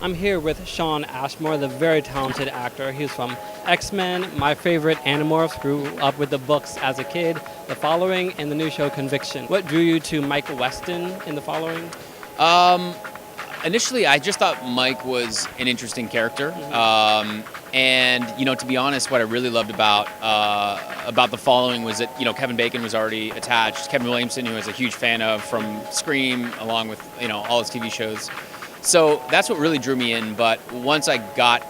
I'm here with Aaron Ashmore, the very talented actor. He's from X-Men, my favorite Animorphs, grew up with the books as a kid, The Following, and the new show Conviction. What drew you to Mike Weston in The Following? Initially, I just thought Mike was an interesting character. And, to be honest, what I really loved about The Following was that, Kevin Bacon was already attached. Kevin Williamson, who I was a huge fan of from Scream, along with, all his TV shows. So that's what really drew me in. But once I got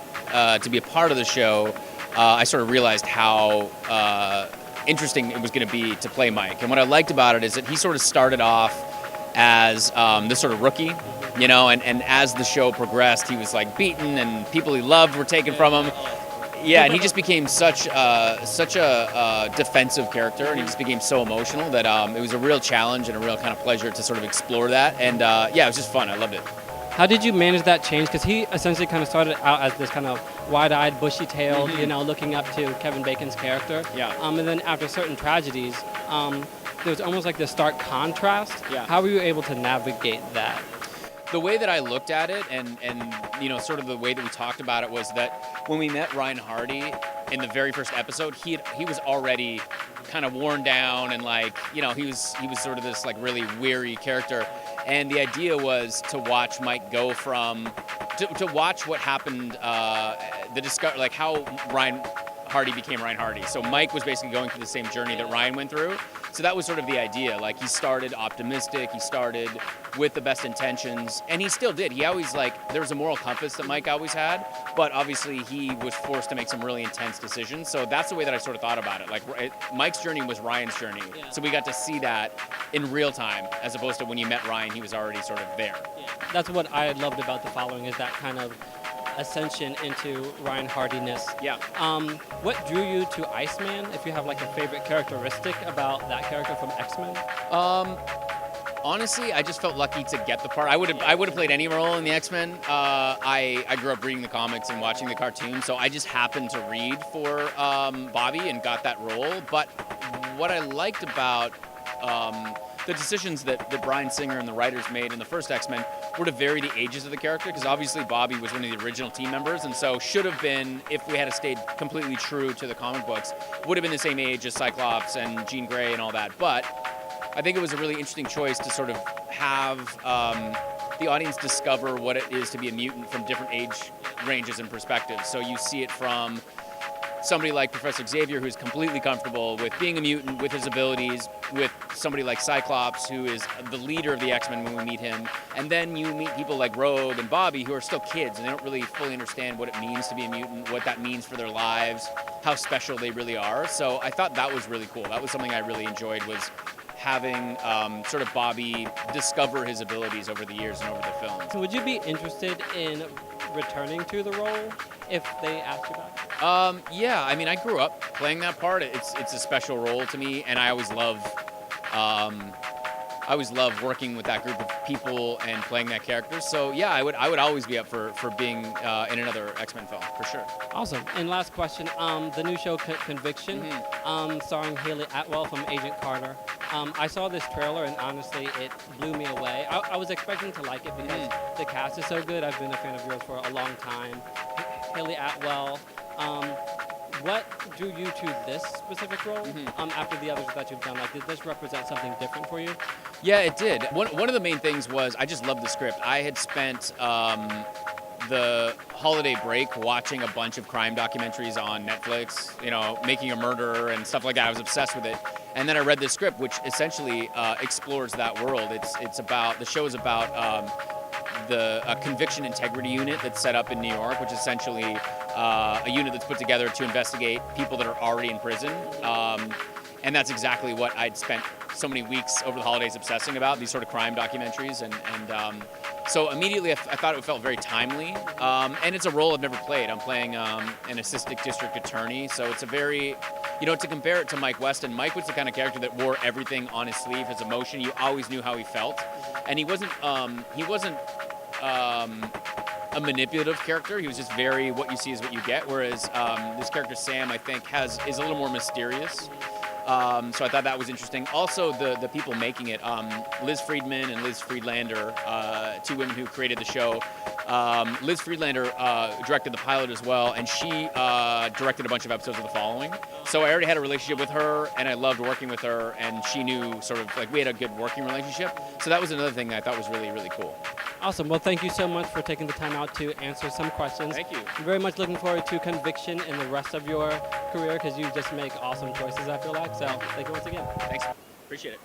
to be a part of the show, I sort of realized how interesting it was going to be to play Mike. And what I liked about it is that he sort of started off as this sort of rookie, and as the show progressed, he was like beaten and people he loved were taken from him. Yeah, and he just became such a defensive character, and he just became so emotional that it was a real challenge and a real kind of pleasure to sort of explore that. And it was just fun. I loved it. How did you manage that change? Because he essentially kind of started out as this kind of wide-eyed, bushy-tailed, looking up to Kevin Bacon's character. Yeah. And then after certain tragedies, there was almost like this stark contrast. Yeah. How were you able to navigate that? The way that I looked at it and sort of the way that we talked about it was that when we met Ryan Hardy in the very first episode, he was already kind of worn down and he was sort of this like really weary character. And the idea was to watch Mike go from to watch what happened, how Ryan Hardy became Ryan Hardy. So Mike was basically going through the same journey that Ryan went through. So that was sort of the idea. Like, he started optimistic, he started with the best intentions, and he still did. He always, there was a moral compass that Mike always had, but obviously he was forced to make some really intense decisions. So that's the way that I sort of thought about it. Mike's journey was Ryan's journey. Yeah. So we got to see that in real time, as opposed to when you met Ryan, he was already sort of there. Yeah. That's what I loved about The Following, is that kind of ascension into Ryan Hardiness. Yeah. What drew you to Iceman? If you have a favorite characteristic about that character from X-Men? Honestly, I just felt lucky to get the part. I would have played any role in the X-Men. I grew up reading the comics and watching the cartoon, so I just happened to read for Bobby and got that role. But what I liked about the decisions that Bryan Singer and the writers made in the first X-Men were to vary the ages of the character, because obviously Bobby was one of the original team members, and so should have been, if we had stayed completely true to the comic books, would have been the same age as Cyclops and Jean Grey and all that. But I think it was a really interesting choice to sort of have the audience discover what it is to be a mutant from different age ranges and perspectives. So you see it from somebody like Professor Xavier, who's completely comfortable with being a mutant, with his abilities, with somebody like Cyclops, who is the leader of the X-Men when we meet him. And then you meet people like Rogue and Bobby, who are still kids, and they don't really fully understand what it means to be a mutant, what that means for their lives, how special they really are. So I thought that was really cool. That was something I really enjoyed, was having sort of Bobby discover his abilities over the years and over the film. So would you be interested in returning to the role if they asked you back? Yeah, I mean, I grew up playing that part. It's a special role to me, and I always love working with that group of people and playing that character. So yeah, I would always be up for being in another X-Men film, for sure. Awesome. And last question, the new show Conviction, starring Haley Atwell from Agent Carter. I saw this trailer, and honestly, it blew me away. I was expecting to like it because the cast is so good. I've been a fan of yours for a long time. Haley Atwell. What drew you to this specific role after the others that you've done? Did this represent something different for you? Yeah, it did. One of the main things was I just loved the script. I had spent the holiday break watching a bunch of crime documentaries on Netflix, Making a Murderer and stuff like that. I was obsessed with it. And then I read this script, which essentially explores that world. The show is about a conviction integrity unit that's set up in New York, which is essentially a unit that's put together to investigate people that are already in prison. And that's exactly what I'd spent so many weeks over the holidays obsessing about, these sort of crime documentaries. And so immediately I thought it felt very timely. And it's a role I've never played. I'm playing an assistant district attorney. So it's a very, to compare it to Mike Weston, Mike was the kind of character that wore everything on his sleeve, his emotion. You always knew how he felt. And he wasn't a manipulative character. He was just very, what you see is what you get. Whereas this character, Sam, I think is a little more mysterious. So I thought that was interesting. Also, the people making it, Liz Friedman and Liz Friedlander, two women who created the show, Liz Friedlander directed the pilot as well, and she directed a bunch of episodes of The Following. So I already had a relationship with her, and I loved working with her, and she knew sort of like we had a good working relationship. So that was another thing that I thought was really, really cool. Awesome. Well, thank you so much for taking the time out to answer some questions. Thank you. I'm very much looking forward to Conviction in the rest of your career because you just make awesome choices, I feel like. So thank you once again. Thanks. Appreciate it.